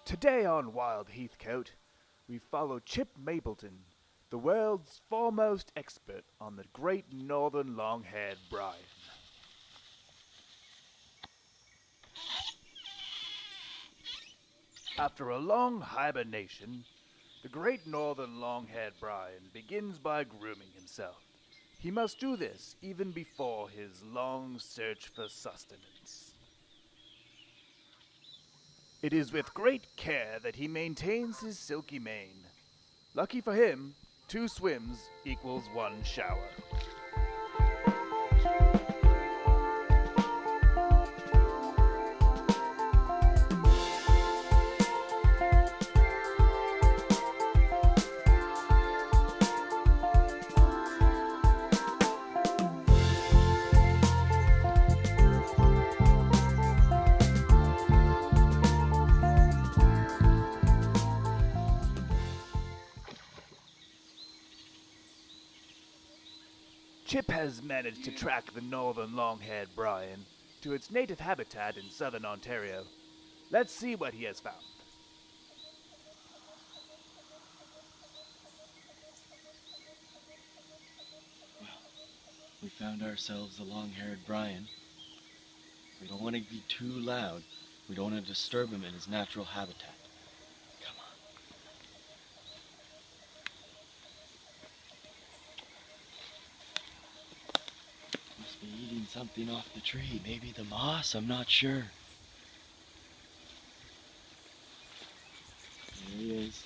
Today on Wild Heathcote, we follow Chip Mapleton, the world's foremost expert on the great northern long-haired Brian. After a long hibernation, the great northern long-haired Brian begins by grooming himself. He must do this even before his long search for sustenance. It is with great care that he maintains his silky mane. Lucky for him, 2 swims equals 1 shower. Chip has managed to track the northern long-haired Brian to its native habitat in southern Ontario. Let's see what he has found. Well, we found ourselves the long-haired Brian. We don't want to be too loud. We don't want to disturb him in his natural habitat. Come on. Must be eating something off the tree. Maybe the moss, I'm not sure. There he is.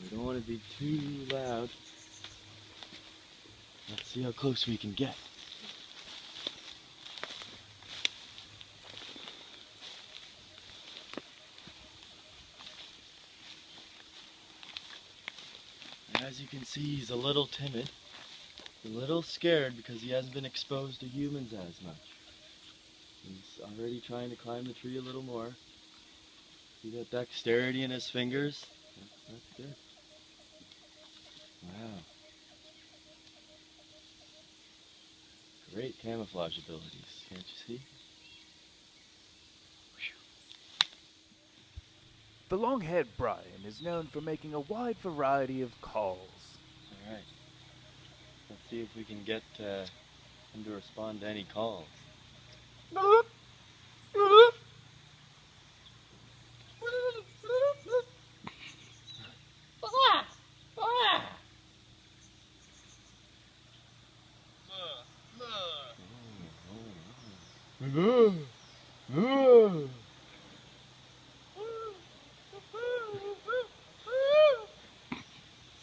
We don't want to be too loud. Let's see how close we can get. As you can see, he's a little timid, a little scared because he hasn't been exposed to humans as much. He's already trying to climb the tree a little more. See that dexterity in his fingers? That's good. Wow. Great camouflage abilities, can't you see? The long-haired Brian is known for making a wide variety of calls. All right. Let's see if we can get him to respond to any calls.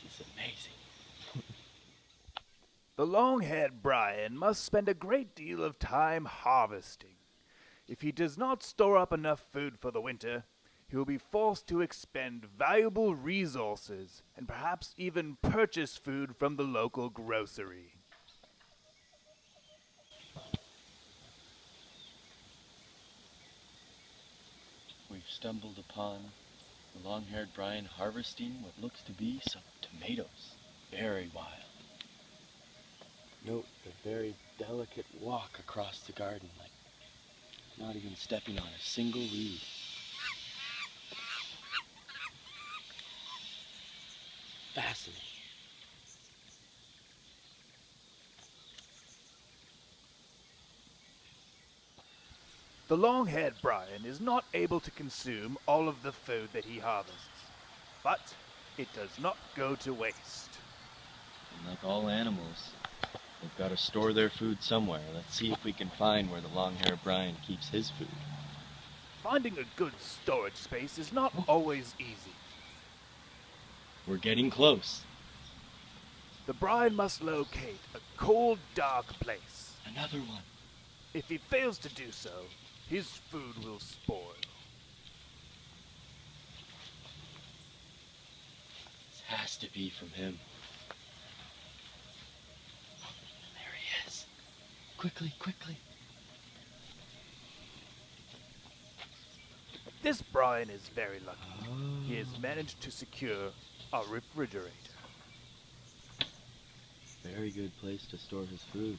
This is amazing. The long-haired Brian must spend a great deal of time harvesting. If he does not store up enough food for the winter, he will be forced to expend valuable resources and perhaps even purchase food from the local grocery. We've stumbled upon the long-haired Brian harvesting what looks to be some tomatoes. Very wild. Note the very delicate walk across the garden, like not even stepping on a single weed. Fascinating. The long-haired Brian is not able to consume all of the food that he harvests, but it does not go to waste. And like all animals, they've got to store their food somewhere. Let's see if we can find where the long-haired Brian keeps his food. Finding a good storage space is not always easy. We're getting close. The Brian must locate a cold, dark place. Another one. If he fails to do so, his food will spoil. This has to be from him. There he is. Quickly, quickly. This Brian is very lucky. He has managed to secure a refrigerator. Very good place to store his food.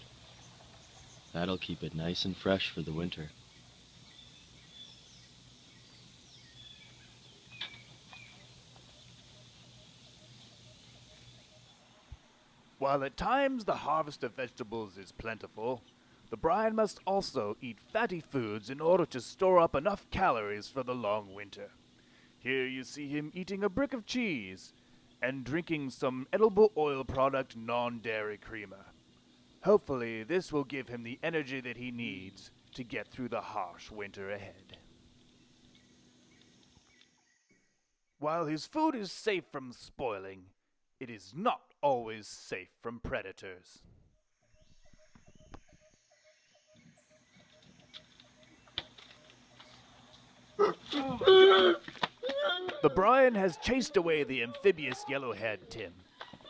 That'll keep it nice and fresh for the winter. While at times the harvest of vegetables is plentiful, the Brian must also eat fatty foods in order to store up enough calories for the long winter. Here you see him eating a brick of cheese and drinking some edible oil product non-dairy creamer. Hopefully this will give him the energy that he needs to get through the harsh winter ahead. While his food is safe from spoiling, it is not always safe from predators. The Brian has chased away the amphibious yellow-haired Tim,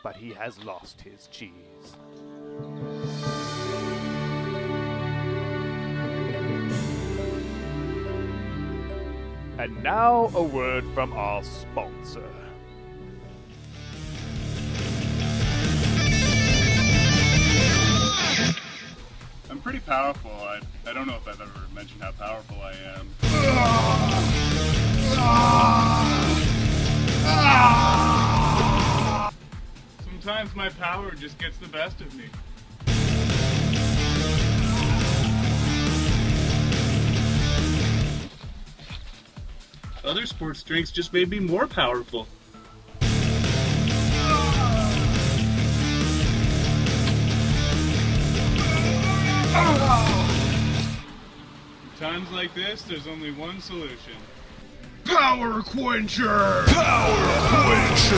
but he has lost his cheese. And now a word from our sponsor. I'm pretty powerful. I don't know if I've ever mentioned how powerful I am. Sometimes my power just gets the best of me. Other sports drinks just made me more powerful. Times like this, there's only one solution. Power Quencher! Power Quencher!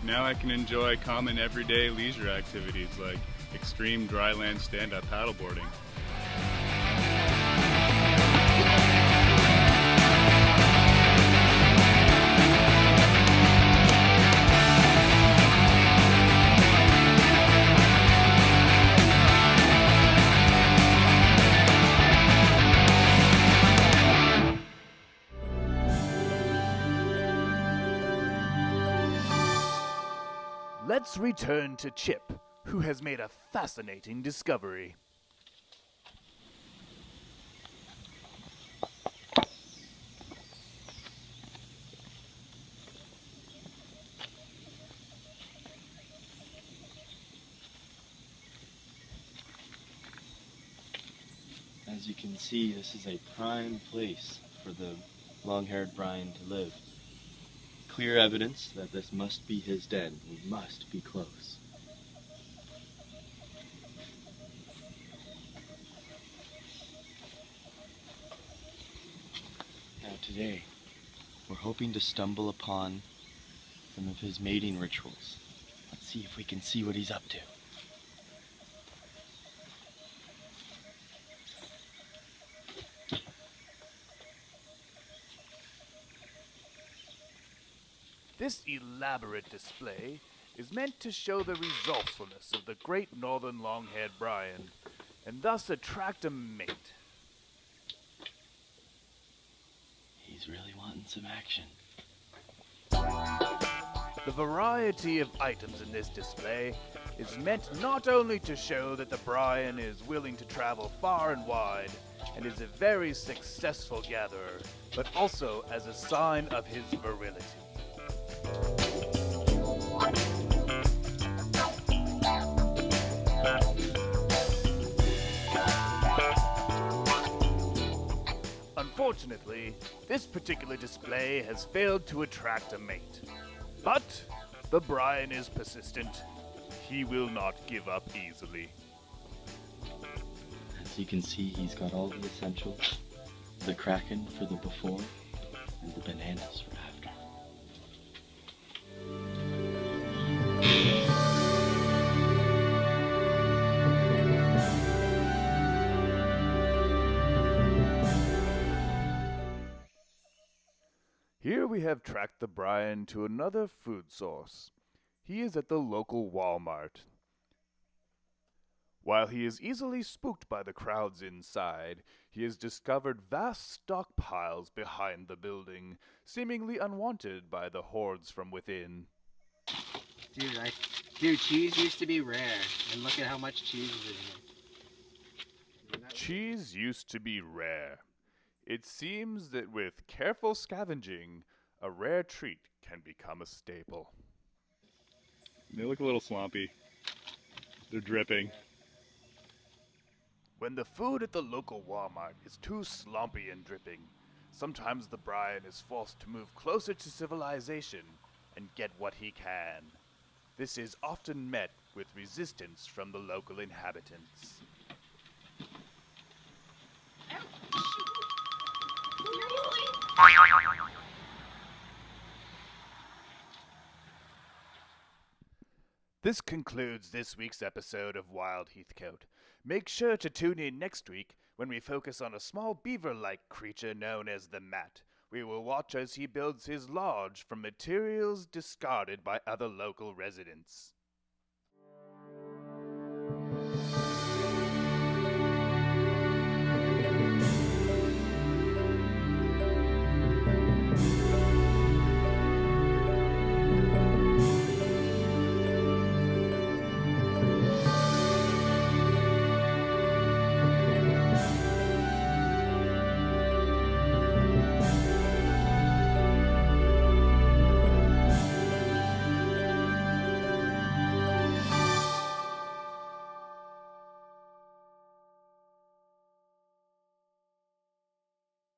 Now I can enjoy common everyday leisure activities like extreme dryland stand-up paddleboarding. Let's return to Chip, who has made a fascinating discovery. As you can see, this is a prime place for the long-haired Brian to live. Clear evidence that this must be his den. We must be close. Now today, we're hoping to stumble upon some of his mating rituals. Let's see if we can see what he's up to. This elaborate display is meant to show the resourcefulness of the great northern long-haired Brian, and thus attract a mate. He's really wanting some action. The variety of items in this display is meant not only to show that the Brian is willing to travel far and wide and is a very successful gatherer, but also as a sign of his virility. Unfortunately, this particular display has failed to attract a mate. But the Brian is persistent. He will not give up easily. As you can see, he's got all the essentials. The Kraken for the before, and the bananas for after. we have tracked the Brian to another food source. He is at the local Walmart. While he is easily spooked by the crowds inside, he has discovered vast stockpiles behind the building, seemingly unwanted by the hordes from within. Dude, cheese used to be rare, and look at how much cheese is in here. Cheese used to be rare. It seems that with careful scavenging, a rare treat can become a staple. They look a little sloppy. They're dripping. When the food at the local Walmart is too slumpy and dripping, sometimes the Brian is forced to move closer to civilization and get what he can. This is often met with resistance from the local inhabitants. This concludes this week's episode of Wild Heathcote. Make sure to tune in next week when we focus on a small beaver-like creature known as the Mat. We will watch as he builds his lodge from materials discarded by other local residents.